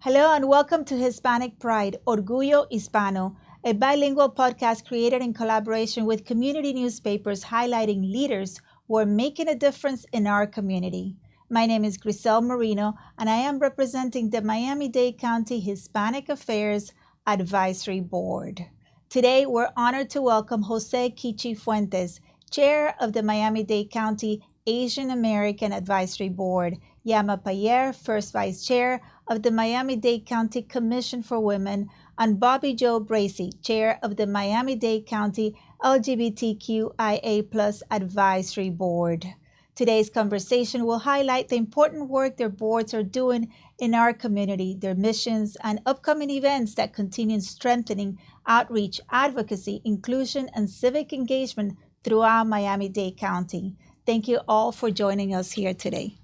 Hello and welcome to Hispanic Pride, Orgullo Hispano, a bilingual podcast created in collaboration with community newspapers highlighting leaders who are making a difference in our community. My name is Griselle Marino and I am representing the Miami-Dade County Hispanic Affairs Advisory Board. Today, we're honored to welcome Jose Keichi Fuentes, Chair of the Miami-Dade County Asian American Advisory Board, Yama Paillere, First Vice Chair of the Miami-Dade County Commission for Women, and Bobby Joe Brady, Chair of the Miami-Dade County LGBTQIA+ Advisory Board. Today's conversation will highlight the important work their boards are doing in our community, their missions, and upcoming events that continue strengthening outreach, advocacy, inclusion, and civic engagement throughout Miami-Dade County. Thank you all for joining us here today.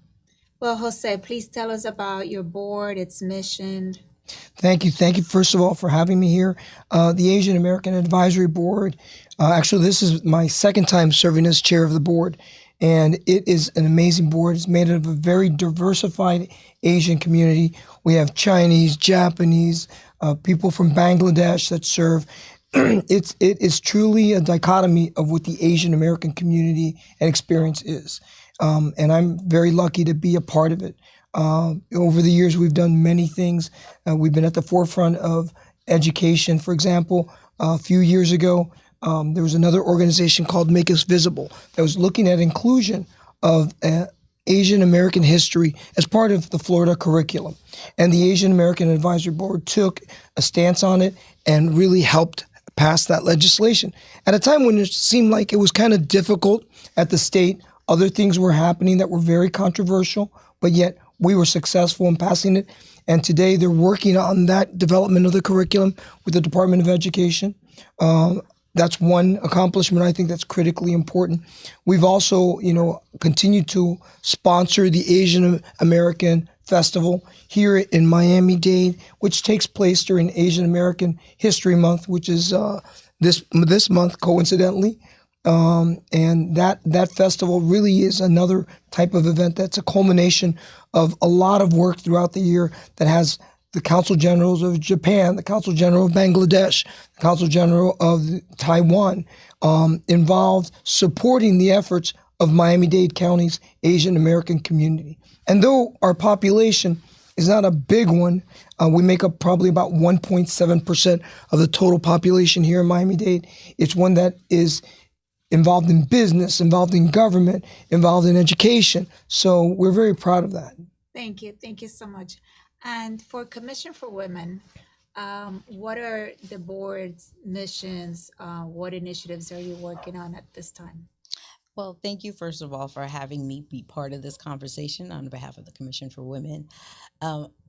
Well, Jose, please tell us about your board, its mission. Thank you. Thank you, first of all, for having me here. The Asian American Advisory Board, actually, this is my second time serving as chair of the board, and it is an amazing board. It's made up of a very diversified Asian community. We have Chinese, Japanese, people from Bangladesh that serve. It is truly a dichotomy of what the Asian American community and experience is. And I'm very lucky to be a part of it. Over the years, we've done many things. We've been at the forefront of education. For example, a few years ago, there was another organization called Make Us Visible that was looking at inclusion of Asian American history as part of the Florida curriculum. And the Asian American Advisory Board took a stance on it and really helped pass that legislation. At a time when it seemed like it was kind of difficult at the state, other things were happening that were very controversial, but yet we were successful in passing it. And today they're working on that development of the curriculum with the Department of Education. That's one accomplishment I think that's critically important. We've also, continued to sponsor the Asian American Festival here in Miami-Dade, which takes place during Asian American History Month, which is this month, coincidentally. And that festival really is another type of event that's a culmination of a lot of work throughout the year that has the Consul Generals of Japan, the Consul General of Bangladesh, the Consul General of Taiwan involved supporting the efforts of Miami-Dade County's Asian American community. And though our population is not a big one, we make up probably about 1.7% of the total population here in Miami-Dade. It's one that is involved in business, involved in government, involved in education. So we're very proud of that. Thank you. Thank you so much. And for Commission for Women, what are the board's missions? What initiatives are you working on at this time? Well, thank you, first of all, for having me be part of this conversation on behalf of the Commission for Women.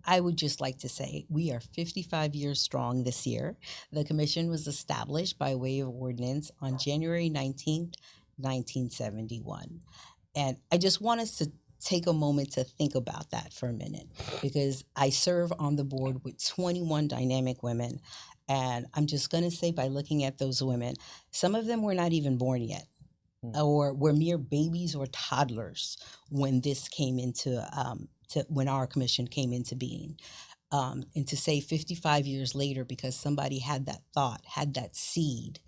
I would just like to say we are 55 years strong this year. The commission was established by way of ordinance on January 19th, 1971. And I just want us to take a moment to think about that for a minute, because I serve on the board with 21 dynamic women. And I'm just going to say, by looking at those women, some of them were not even born yet, or were mere babies or toddlers when this came into when our commission came into being. And to say 55 years later, because somebody had that thought, had that seed,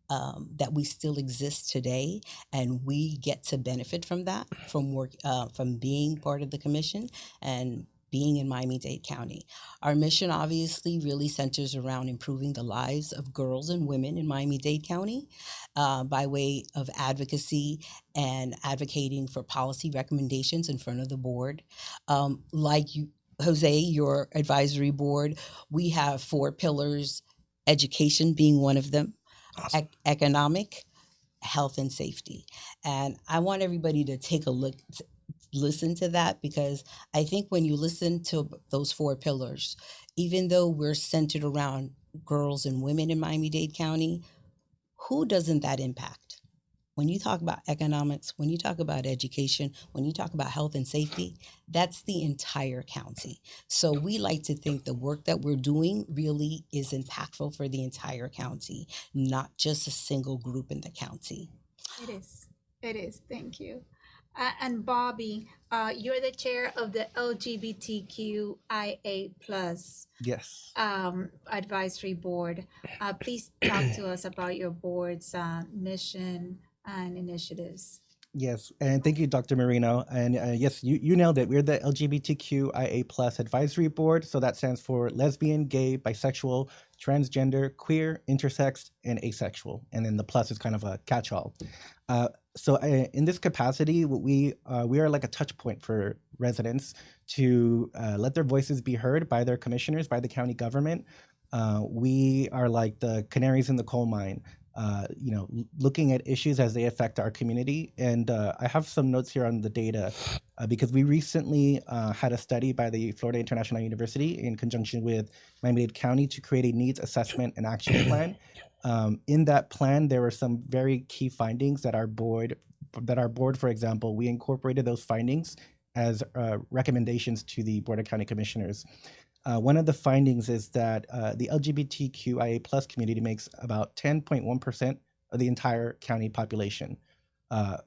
that we still exist today, and we get to benefit from that, from work, from being part of the commission and being in Miami-Dade County. Our mission obviously really centers around improving the lives of girls and women in Miami-Dade County by way of advocacy and advocating for policy recommendations in front of the board. Like you, Jose, your advisory board, we have 4 pillars, education being one of them, awesome. Economic, health, and safety. And I want everybody to take a look, listen to that, because I think when you listen to those 4 pillars, even though we're centered around girls and women in Miami-Dade County, who doesn't that impact? When you talk about economics, when you talk about education, when you talk about health and safety, that's the entire county. So we like to think the work that we're doing really is impactful for the entire county, not just a single group in the county. It is. It is. Thank you. And Bobby, you're the chair of the LGBTQIA plus Yes. advisory board. Please talk to us about your board's mission and initiatives. Yes, and thank you, Dr. Marino. And yes, you nailed it. We're the LGBTQIA plus advisory board. So that stands for lesbian, gay, bisexual, transgender, queer, intersex, and asexual. And then the plus is kind of a catch-all. In this capacity, we are like a touch point for residents to let their voices be heard by their commissioners, by the county government. We are like the canaries in the coal mine. Looking at issues as they affect our community. And I have some notes here on the data because we recently had a study by the Florida International University in conjunction with Miami-Dade County to create a needs assessment and action plan. In that plan, there were some very key findings that our board, for example, we incorporated those findings as recommendations to the Board of County Commissioners. One of the findings is that the LGBTQIA plus community makes about 10.1% of the entire county population. One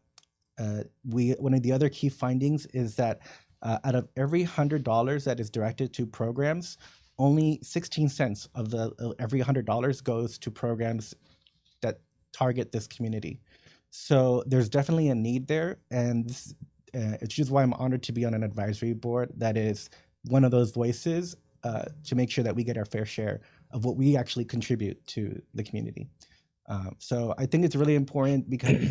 of the other key findings is that out of every $100 that is directed to programs, only 16 cents of every $100 goes to programs that target this community. So there's definitely a need there, and it's just why I'm honored to be on an advisory board that is one of those voices to make sure that we get our fair share of what we actually contribute to the community. So I think it's really important because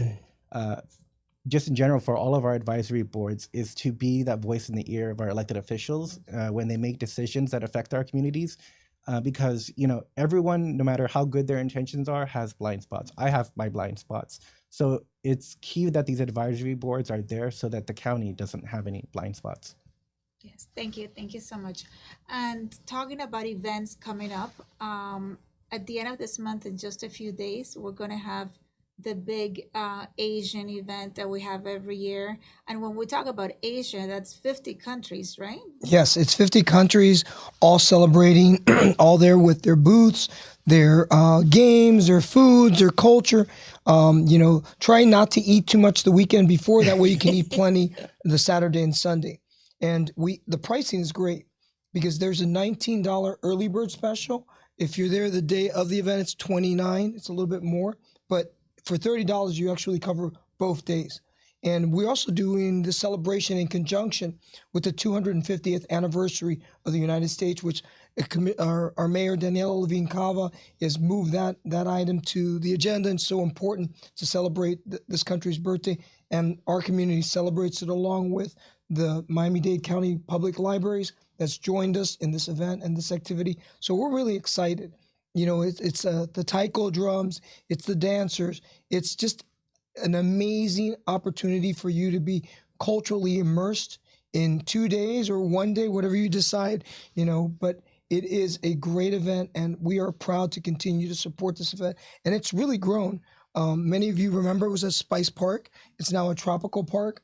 just in general for all of our advisory boards is to be that voice in the ear of our elected officials when they make decisions that affect our communities. Because everyone, no matter how good their intentions are, has blind spots. I have my blind spots. So it's key that these advisory boards are there so that the county doesn't have any blind spots. Yes, thank you. Thank you so much. And talking about events coming up, at the end of this month, in just a few days, we're going to have the big Asian event that we have every year. And when we talk about Asia, that's 50 countries, right? Yes, it's 50 countries, all celebrating, all there with their booths, their games, their foods, their culture. Try not to eat too much the weekend before. That way you can eat plenty the Saturday and Sunday. And the pricing is great because there's a $19 early bird special. If you're there the day of the event, it's $29. It's a little bit more, but for $30, you actually cover both days. And we're also doing the celebration in conjunction with the 250th anniversary of the United States, which our mayor, Daniela Levine Cava, has moved that item to the agenda, and so important to celebrate this country's birthday. And our community celebrates it along with the Miami-Dade County Public Libraries that's joined us in this event and this activity. So we're really excited. It's the taiko drums, it's the dancers. It's just an amazing opportunity for you to be culturally immersed in 2 days or 1 day, whatever you decide, but it is a great event, and we are proud to continue to support this event. And it's really grown. Many of you remember it was a Spice Park. It's now a Tropical Park.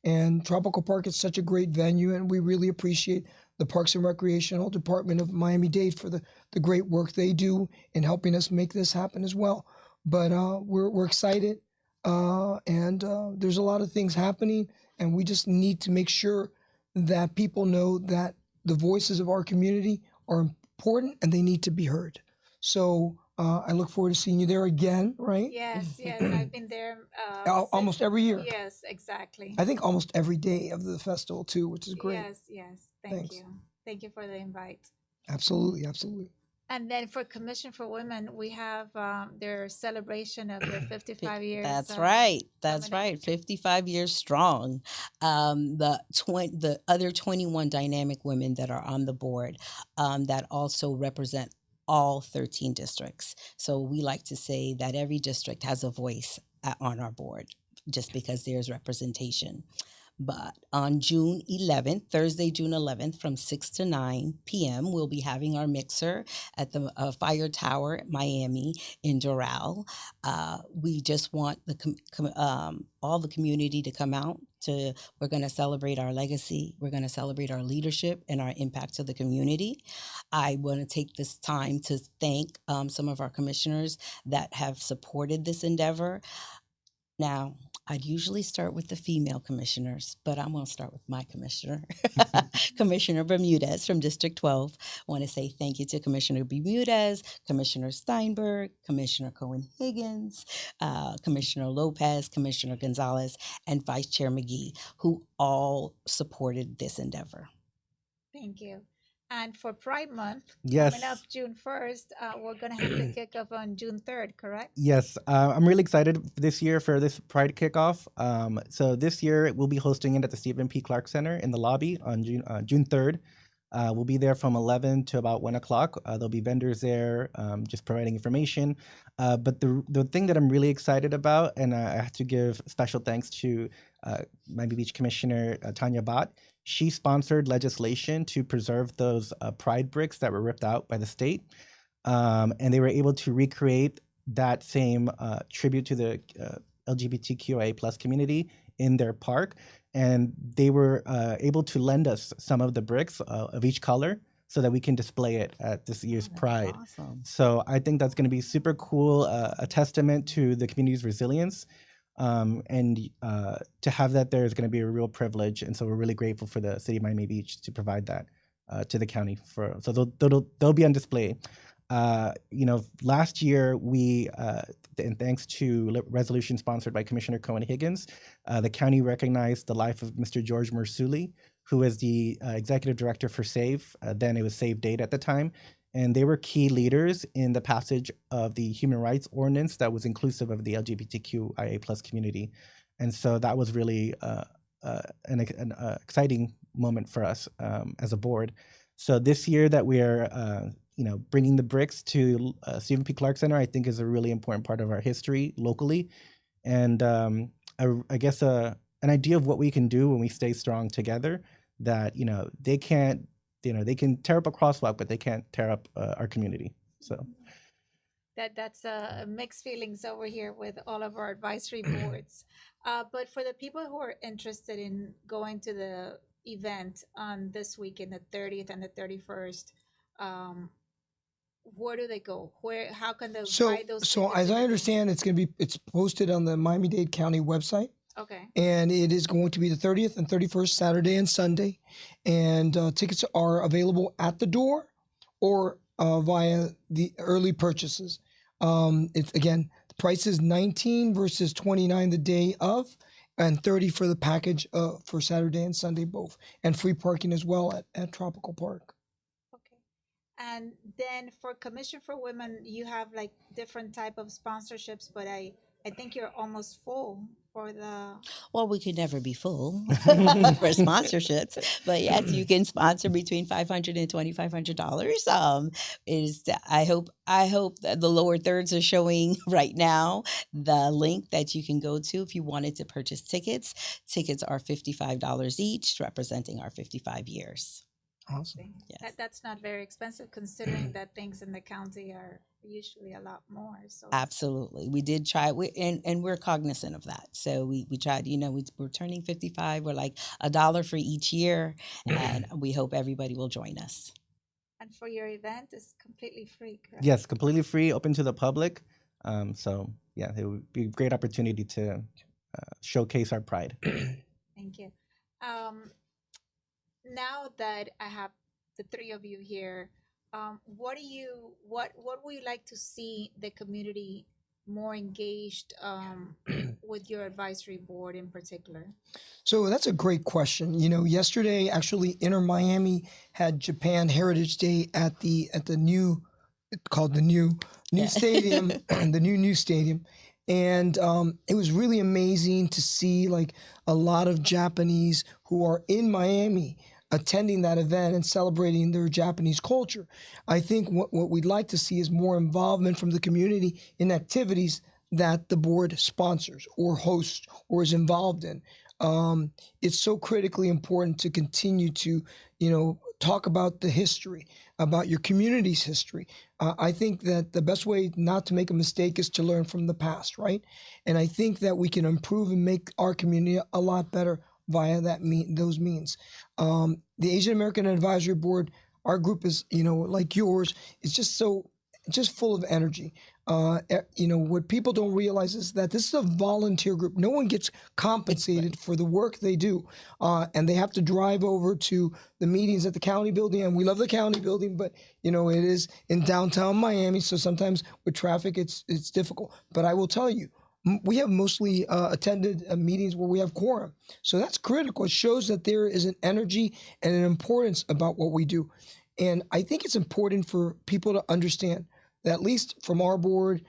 And Tropical Park is such a great venue, and we really appreciate the Parks and Recreational Department of Miami-Dade for the great work they do in helping us make this happen as well. But we're excited, and there's a lot of things happening, and we just need to make sure that people know that the voices of our community are important and they need to be heard. So I look forward to seeing you there again, right? Yes, I've been there. Almost every year. Yes, exactly. I think almost every day of the festival too, which is great. Yes. Thanks. Thank you for the invite. Absolutely. And then for Commission for Women, we have their celebration of their 55 years. That's right. 55 years strong. The other 21 dynamic women that are on the board that also represent all 13 districts. So we like to say that every district has a voice on our board just because there's representation. But on June 11th, Thursday, June 11th, from 6 to 9 p.m., we'll be having our mixer at the Fire Tower, Miami, in Doral. We just want all the community to come out. We're going to celebrate our legacy. We're going to celebrate our leadership and our impact to the community. I want to take this time to thank some of our commissioners that have supported this endeavor. Now, I'd usually start with the female commissioners, but I'm going to start with my commissioner, Commissioner Bermudez from District 12. I want to say thank you to Commissioner Bermudez, Commissioner Steinberg, Commissioner Cohen-Higgins, Commissioner Lopez, Commissioner Gonzalez, and Vice Chair McGee, who all supported this endeavor. Thank you. And for Pride Month, Yes. coming up June 1st, we're going to have the kickoff on June 3rd, correct? Yes, I'm really excited this year for this Pride kickoff. So this year we'll be hosting it at the Stephen P. Clark Center in the lobby on June 3rd. We'll be there from 11 to about 1 o'clock. There'll be vendors there just providing information. But the thing that I'm really excited about, and I have to give special thanks to Miami Beach Commissioner Tanya Bott. She sponsored legislation to preserve those Pride bricks that were ripped out by the state. And they were able to recreate that same tribute to the LGBTQIA plus community in their park. And they were able to lend us some of the bricks of each color so that we can display it at this year's Pride. Awesome. So I think that's going to be super cool, a testament to the community's resilience. And to have that there is going to be a real privilege. And so we're really grateful for the city of Miami Beach to provide that to the county. So they'll be on display. Last year we, and thanks to resolution sponsored by Commissioner Cohen-Higgins, the county recognized the life of Mr. George Mersuli, who was the executive director for SAVE. Then it was SAVE Date at the time. And they were key leaders in the passage of the human rights ordinance that was inclusive of the LGBTQIA plus community. And so that was really an exciting moment for us as a board. So this year that we are bringing the bricks to Stephen P. Clark Center, I think is a really important part of our history locally. And I guess an idea of what we can do when we stay strong together, that, they can't, they can tear up a crosswalk, but they can't tear up our community. So That's mixed feelings over here with all of our advisory boards. But for the people who are interested in going to the event on this weekend, the 30th and the 31st, where do they go? How can they buy those So tickets as in I advance? understand, it's posted on the Miami-Dade County website. Okay. And it is going to be the 30th and 31st, Saturday and Sunday. And tickets are available at the door or via the early purchases. It's again, the price is $19 versus $29 the day of, and $30 for the package for Saturday and Sunday both, and free parking as well at Tropical Park. Okay. And then for Commission for Women, you have like different type of sponsorships, but I think you're almost full for the. Well, we could never be full for sponsorships, but yes, you can sponsor between $500 and $2,500. I hope that the lower thirds are showing right now the link that you can go to if you wanted to purchase tickets. Tickets are $55 each, representing our 55 years. Awesome. Yes. That's not very expensive considering that things in the county are usually a lot more. So Absolutely. We did try, and we're cognizant of that. So we tried, we're turning 55. We're like $1 for each year, and we hope everybody will join us. And for your event, it's completely free, correct? yes, completely free, open to the public. So yeah, it would be a great opportunity to showcase our pride. Thank you. Now that I have the three of you here, what would you like to see the community more engaged with your advisory board in particular? So that's a great question. Yesterday actually Inter Miami had Japan Heritage Day at the new, called the new stadium, the new stadium. And it was really amazing to see like a lot of Japanese who are in Miami attending that event and celebrating their Japanese culture. I think what we'd like to see is more involvement from the community in activities that the board sponsors or hosts or is involved in. It's so critically important to continue to, talk about the history, about your community's history. I think that the best way not to make a mistake is to learn from the past, right? And I think that we can improve and make our community a lot better via those means. The Asian American Advisory Board, our group is, like yours, is just full of energy. What people don't realize is that this is a volunteer group. No one gets compensated for the work they do. And they have to drive over to the meetings at the county building. And we love the county building, but it is in downtown Miami. So sometimes with traffic, it's difficult. But I will tell you, we have mostly attended meetings where we have quorum. So that's critical. It shows that there is an energy and an importance about what we do. And I think it's important for people to understand that, at least from our board,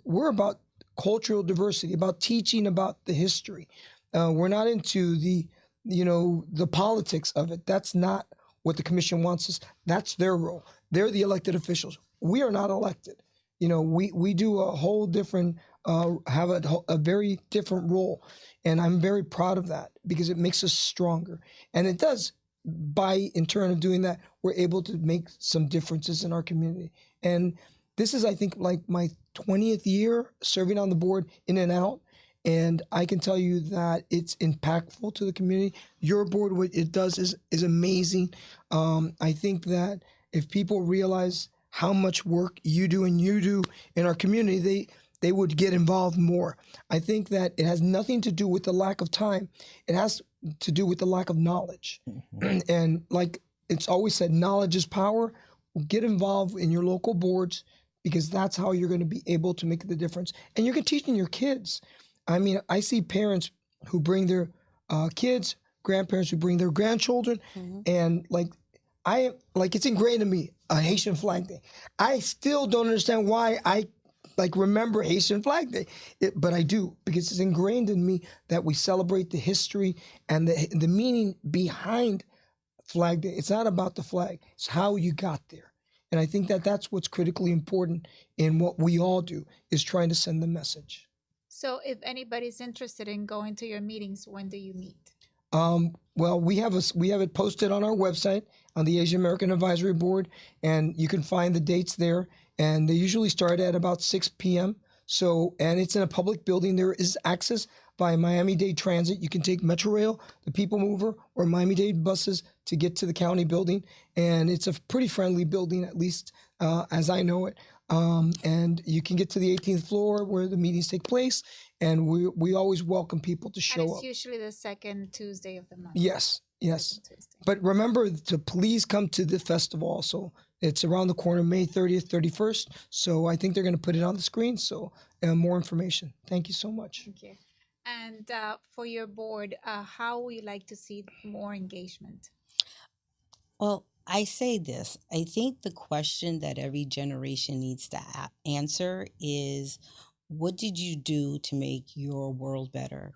we're about cultural diversity, about teaching about the history. We're not into the politics of it. That's not what the commission wants us. That's their role. They're the elected officials. We are not elected. We do a whole different, have a very different role. And I'm very proud of that because it makes us stronger. And it does, in turn of doing that, we're able to make some differences in our community. And this is, I think, like my 20th year serving on the board in and out. And I can tell you that it's impactful to the community. Your board, what it does is amazing. I think that if people realize how much work you do in our community, they would get involved more. I think that it has nothing to do with the lack of time. It has to do with the lack of knowledge. And like it's always said, knowledge is power. Get involved in your local boards because that's how you're going to be able to make the difference. And you're teaching your kids. I mean, I see parents who bring their kids, grandparents who bring their grandchildren, and it's ingrained in me, a Haitian Flag Day. I still don't understand why I remember Haitian Flag Day, but I do because it's ingrained in me that we celebrate the history and the meaning behind Flag Day. It's not about the flag; it's how you got there. And I think that that's what's critically important in what we all do is trying to send the message. So if anybody's interested in going to your meetings, when do you meet? Well, we have it posted on our website on the Asian American Advisory Board, and you can find the dates there. And they usually start at about 6 p.m. And it's in a public building. There is access by Miami-Dade Transit. You can take Metrorail, the People Mover, or Miami-Dade buses to get to the county building. And it's a pretty friendly building, at least as I know it. And you can get to the 18th floor where the meetings take place. And we always welcome people to show up. And it's usually the second Tuesday of the month. Yes. But remember to please come to the festival also. It's around the corner, May 30th, 31st. So I think they're going to put it on the screen. So more information. Thank you so much. Thank you. And for your board, how would you like to see more engagement? Well, I say this. I think the question that every generation needs to answer is, what did you do to make your world better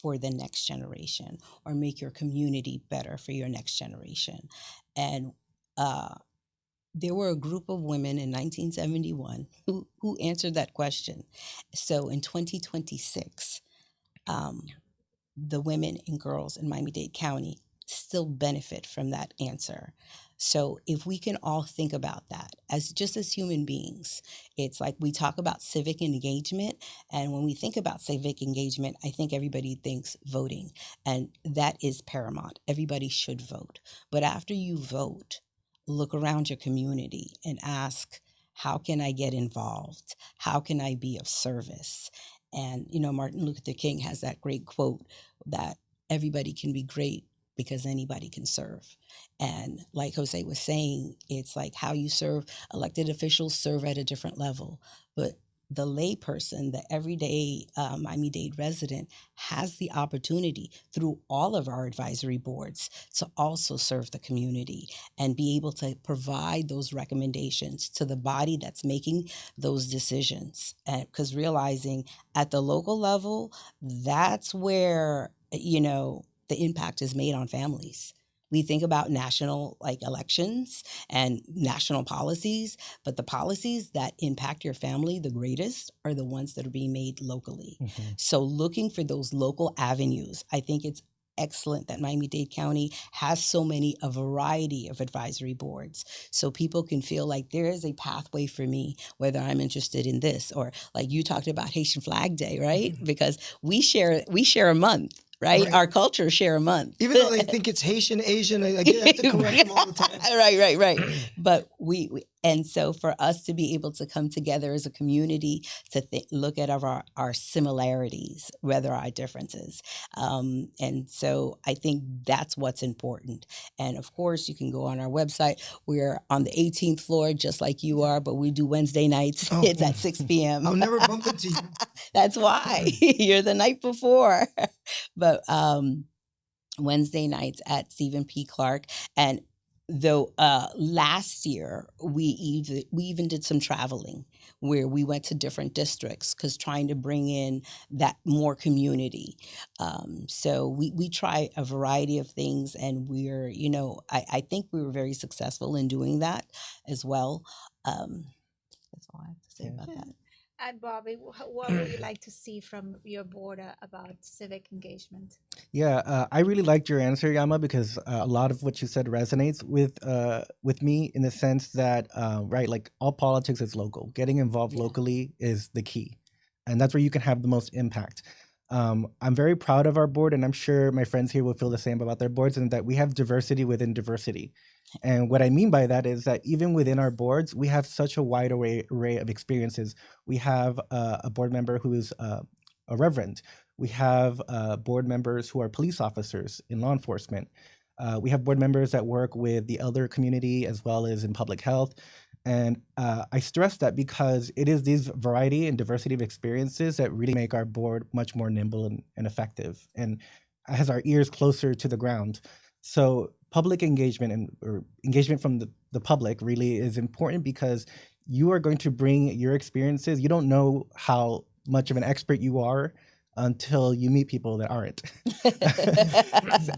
for the next generation, or make your community better for your next generation? And there were a group of women in 1971 who answered that question. So in 2026, the women and girls in Miami-Dade County still benefit from that answer. So if we can all think about that as human beings, it's like we talk about civic engagement. And when we think about civic engagement, I think everybody thinks voting, and that is paramount. Everybody should vote. But after you vote, look around your community and ask, how can I get involved? How can I be of service? And, Martin Luther King has that great quote that everybody can be great because anybody can serve. And like Jose was saying, it's like how you serve. Elected officials serve at a different level, but the layperson, the everyday Miami-Dade resident, has the opportunity through all of our advisory boards to also serve the community and be able to provide those recommendations to the body that's making those decisions. Because realizing at the local level, that's where, the impact is made on families. We think about national elections and national policies, but the policies that impact your family the greatest are the ones that are being made locally. Mm-hmm. So looking for those local avenues, I think it's excellent that Miami-Dade County has a variety of advisory boards, so people can feel like there is a pathway for me, whether I'm interested in this, or like you talked about Haitian Flag Day, right? Mm-hmm. Because we share a month. right? Right. Our cultures share a month. Even though they think it's Haitian, Asian, I have to correct them all the time. Right. But and so for us to be able to come together as a community to look at our similarities, rather our differences. And so I think that's what's important. And of course, you can go on our website. We're on the 18th floor, just like you are, but we do Wednesday nights. Oh. It's at 6 p.m. I'll never bump into you. That's why you're the night before. But Wednesday nights at Stephen P. Clark. And though last year we even did some traveling where we went to different districts because trying to bring in that more community. So we try a variety of things, and we're, I think we were very successful in doing that as well. That's all I have to say about that. And Bobby, what would you like to see from your board about civic engagement? Yeah, I really liked your answer, Yama, because a lot of what you said resonates with me in the sense that right, like all politics is local. Getting involved locally is the key, and that's where you can have the most impact. I'm very proud of our board, and I'm sure my friends here will feel the same about their boards, and that we have diversity within diversity. And what I mean by that is that even within our boards, we have such a wide array of experiences. We have a board member who is a reverend. We have board members who are police officers in law enforcement. We have board members that work with the elder community as well as in public health. And I stress that because it is these variety and diversity of experiences that really make our board much more nimble and effective, and has our ears closer to the ground. So public engagement or engagement from the public really is important because you are going to bring your experiences. You don't know how much of an expert you are until you meet people that aren't.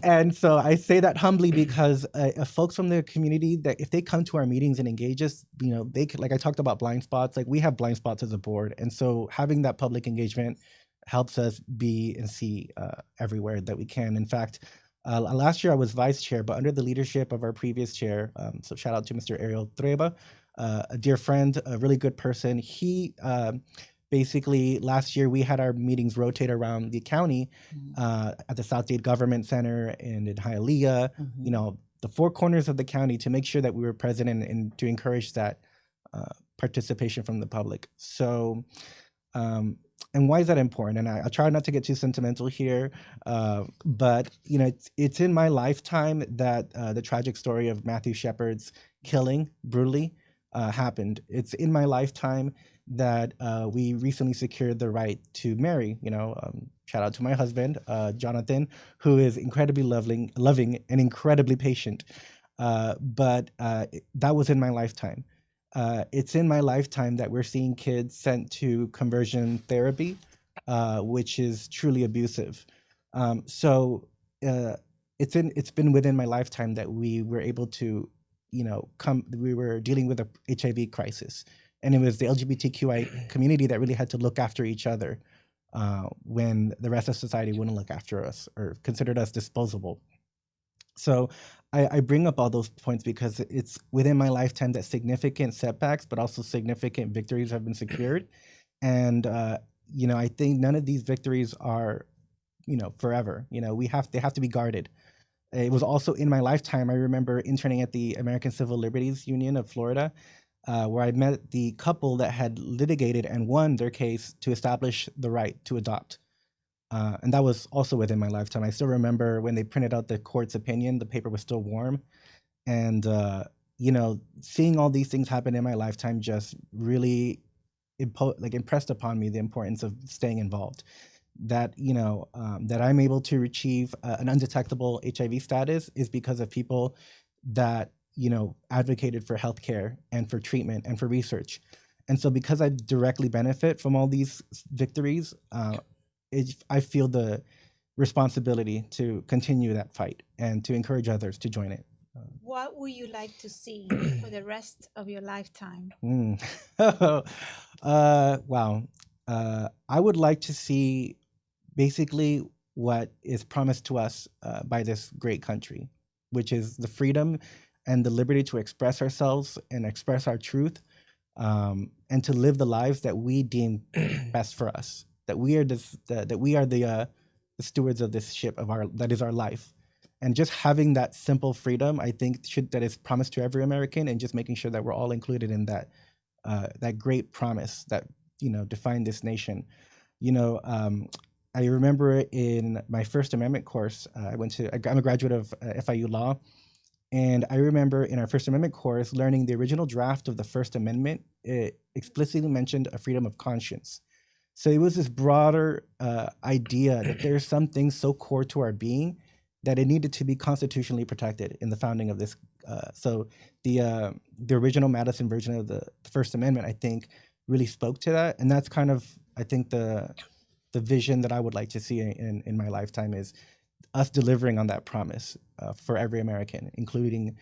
And so I say that humbly because folks from the community, that if they come to our meetings and engage us, they could, like I talked about blind spots, like we have blind spots as a board. And so having that public engagement helps us be and see everywhere that we can. In fact, last year I was vice chair, but under the leadership of our previous chair, so shout out to Mr. Ariel Treba, a dear friend, a really good person. He basically last year we had our meetings rotate around the county at the Southgate Government Center and in Hialeah, the four corners of the county, to make sure that we were present and to encourage that participation from the public. So, and why is that important? And I'll try not to get too sentimental here, but it's in my lifetime that the tragic story of Matthew Shepard's killing brutally happened. It's in my lifetime that we recently secured the right to marry. Shout out to my husband, Jonathan, who is incredibly loving and incredibly patient. But that was in my lifetime. It's in my lifetime that we're seeing kids sent to conversion therapy, which is truly abusive. So it's been within my lifetime that we were able to, we were dealing with a HIV crisis. And it was the LGBTQIA community that really had to look after each other when the rest of society wouldn't look after us or considered us disposable. So I bring up all those points because it's within my lifetime that significant setbacks, but also significant victories have been secured. And, I think none of these victories are, forever. They have to be guarded. It was also in my lifetime. I remember interning at the American Civil Liberties Union of Florida, where I met the couple that had litigated and won their case to establish the right to adopt. And that was also within my lifetime. I still remember when they printed out the court's opinion, the paper was still warm. And, seeing all these things happen in my lifetime just really impressed upon me the importance of staying involved. That, that I'm able to achieve an undetectable HIV status is because of people that, advocated for healthcare and for treatment and for research. And so because I directly benefit from all these victories, I feel the responsibility to continue that fight and to encourage others to join it. What would you like to see for the rest of your lifetime? Wow. I would like to see basically what is promised to us by this great country, which is the freedom and the liberty to express ourselves and express our truth, and to live the lives that we deem best for us. That we are the the stewards of this ship that is our life. And just having that simple freedom, I think that is promised to every American, and just making sure that we're all included in that that great promise that defined this nation. I remember in my First Amendment course, I'm a graduate of FIU Law, and I remember in our First Amendment course learning the original draft of the First Amendment. It explicitly mentioned a freedom of conscience. So it was this broader idea that there's some things so core to our being that it needed to be constitutionally protected in the founding of this. So the original Madison version of the First Amendment, I think, really spoke to that, and that's kind of, I think, the vision that I would like to see in my lifetime, is us delivering on that promise for every American, including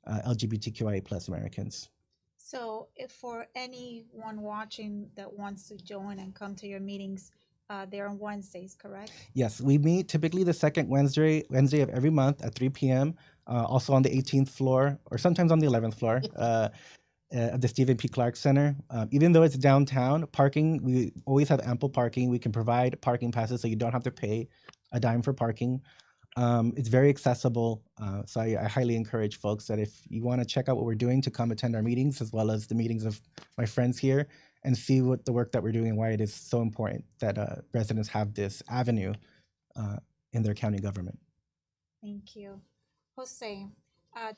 LGBTQIA plus Americans. So, if for anyone watching that wants to join and come to your meetings, they're on Wednesdays, correct? Yes, we meet typically the second Wednesday of every month at 3 p.m. Also on the 18th floor, or sometimes on the 11th floor. At the Stephen P. Clark Center. Even though it's downtown, parking, we always have ample parking. We can provide parking passes so you don't have to pay a dime for parking. It's very accessible. So I highly encourage folks that if you want to check out what we're doing, to come attend our meetings, as well as the meetings of my friends here, and see what the work that we're doing and why it is so important that residents have this avenue in their county government. Thank you. Jose,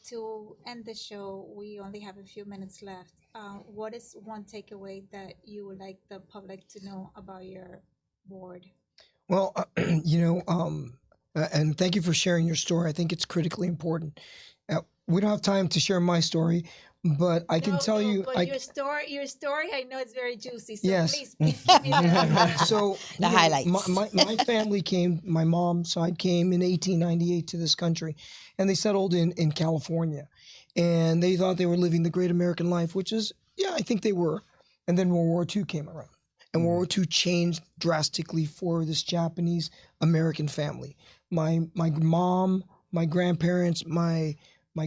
to end the show, we only have a few minutes left. What is one takeaway that you would like the public to know about your board? Well, and thank you for sharing your story. I think it's critically important. We don't have time to share my story, but I can tell you. But your story, I know it's very juicy. So Yes. please give me the. So The highlights. My family came. My mom's side came in 1898 to this country, and they settled in California, and they thought they were living the great American life, which is, yeah, I think they were. And then World War II came around, and World War II changed drastically for this Japanese American family. My mom, my grandparents, my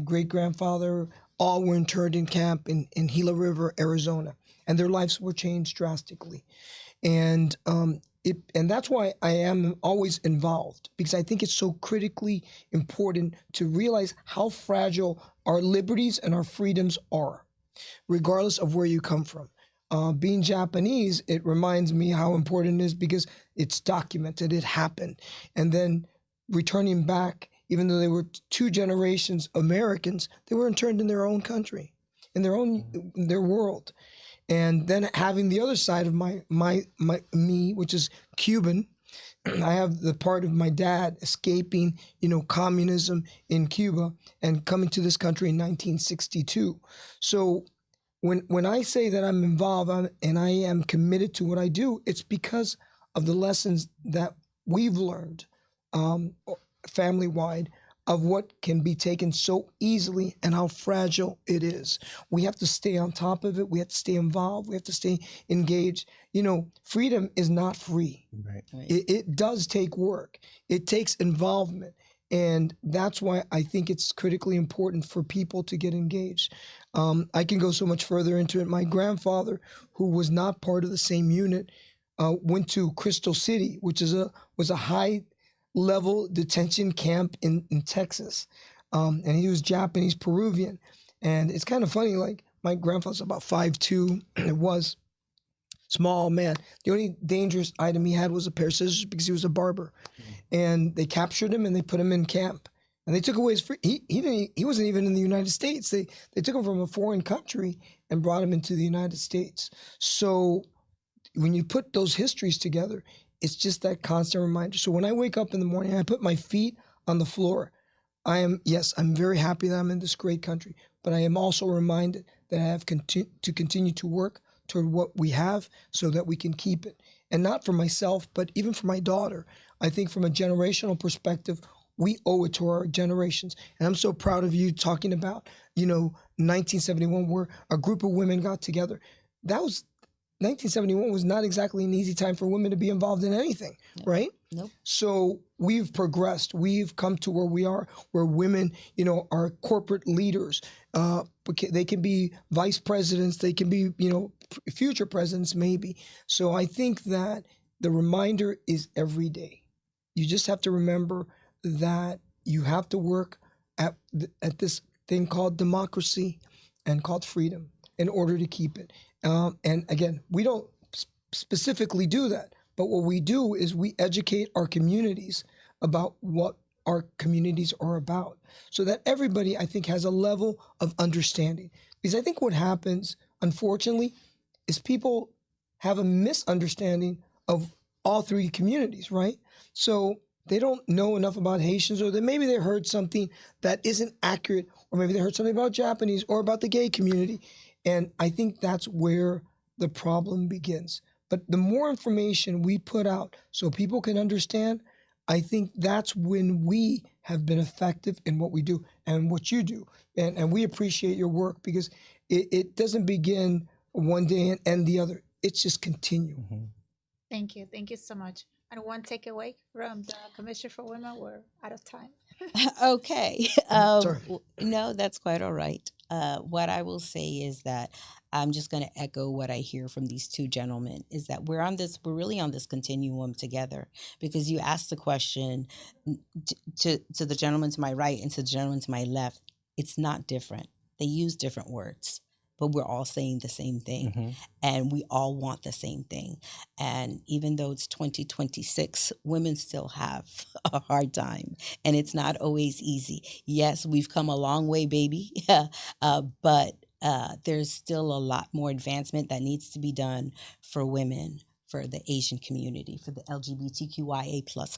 great grandfather, all were interned in camp in Gila River, Arizona, and their lives were changed drastically. And that's why I am always involved, because I think it's so critically important to realize how fragile our liberties and our freedoms are, regardless of where you come from. Being Japanese, it reminds me how important it is, because it's documented, it happened. And then returning back, even though they were two generations Americans, they were interned in their own country, in their world. And then having the other side of me, which is Cuban, I have the part of my dad escaping, communism in Cuba and coming to this country in 1962. So when I say that I'm involved and I am committed to what I do, it's because of the lessons that we've learned family-wide, of what can be taken so easily and how fragile it is. We have to stay on top of it. We have to stay involved. We have to stay engaged. Freedom is not free. Right. It does take work. It takes involvement. And that's why I think it's critically important for people to get engaged. I can go so much further into it. My grandfather, who was not part of the same unit, went to Crystal City, which was a high-level detention camp in Texas. And he was Japanese Peruvian. And it's kind of funny, like, my grandfather's about 5'2", it was small man. The only dangerous item he had was a pair of scissors, because he was a barber. And they captured him and they put him in camp. And they took away his free. He wasn't even in the United States. They took him from a foreign country and brought him into the United States. So when you put those histories together, it's just that constant reminder. So when I wake up in the morning and I put my feet on the floor, I'm very happy that I'm in this great country, but I am also reminded that I have to continue to work toward what we have so that we can keep it. And not for myself, but even for my daughter. I think from a generational perspective, we owe it to our generations. And I'm so proud of you talking about, 1971, where a group of women got together. 1971 was not exactly an easy time for women to be involved in anything, right? Nope. So we've progressed. We've come to where we are, where women, are corporate leaders. They can be vice presidents. They can be, future presidents maybe. So I think that the reminder is every day. you just have to remember that you have to work at this thing called democracy and called freedom in order to keep it. And again, we don't specifically do that, but what we do is we educate our communities about what our communities are about, so that everybody, I think, has a level of understanding. Because I think what happens, unfortunately, is people have a misunderstanding of all three communities, right? So they don't know enough about Haitians, or that maybe they heard something that isn't accurate, or maybe they heard something about Japanese or about the gay community. And I think that's where the problem begins. But the more information we put out so people can understand, I think that's when we have been effective in what we do and what you do. And we appreciate your work, because it doesn't begin one day and end the other. It's just continual. Mhm. Thank you. Thank you so much. And one takeaway from the Commission for Women, we're out of time. Okay. Sorry. No, that's quite all right. What I will say is that I'm just going to echo what I hear from these two gentlemen, is that we're really on this continuum together, because you asked the question to the gentleman to my right and to the gentleman to my left. It's not different. They use different words, but we're all saying the same thing, Mhm. and we all want the same thing. And even though it's 2026, women still have a hard time, and it's not always easy. Yes, we've come a long way, baby, but there's still a lot more advancement that needs to be done for women, for the Asian community, for the LGBTQIA plus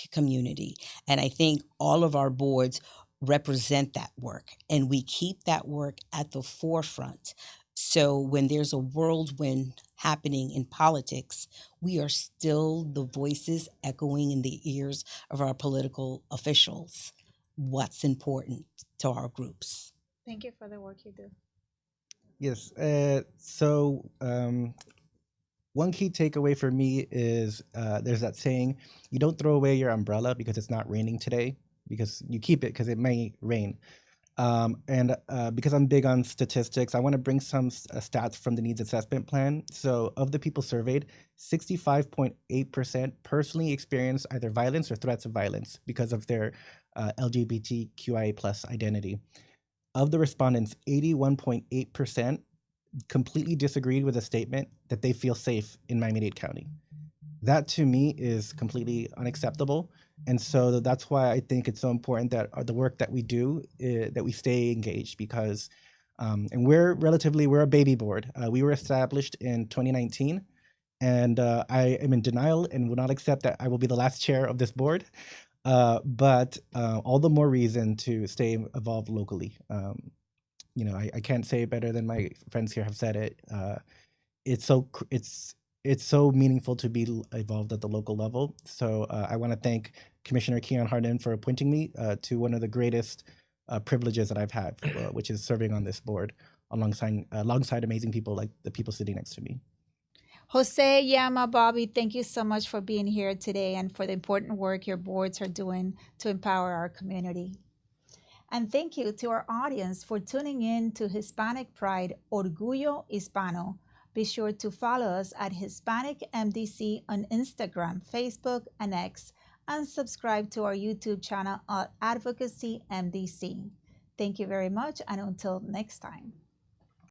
community. And I think all of our boards represent that work, and we keep that work at the forefront. So when there's a whirlwind happening in politics, we are still the voices echoing in the ears of our political officials what's important to our groups. Thank you for the work you do. Yes. One key takeaway for me is there's that saying, you don't throw away your umbrella because it's not raining today, because you keep it because it may rain. And because I'm big on statistics, I want to bring some stats from the needs assessment plan. So, of the people surveyed, 65.8% personally experienced either violence or threats of violence because of their LGBTQIA plus identity. Of the respondents, 81.8% completely disagreed with a statement that they feel safe in Miami-Dade County. That to me is completely unacceptable. And so that's why I think it's so important that the work that we do, that we stay engaged, because, and we're a baby board. We were established in 2019, and I am in denial and will not accept that I will be the last chair of this board. But all the more reason to stay involved locally. I can't say it better than my friends here have said it. It's so meaningful to be involved at the local level. So I want to thank Commissioner Keon Harden for appointing me to one of the greatest privileges that I've had, which is serving on this board alongside amazing people like the people sitting next to me. Jose, Yama, Bobby, thank you so much for being here today and for the important work your boards are doing to empower our community. And thank you to our audience for tuning in to Hispanic Pride Orgullo Hispano. Be sure to follow us at Hispanic MDC on Instagram, Facebook, and X, and subscribe to our YouTube channel at Advocacy MDC. Thank you very much, and until next time.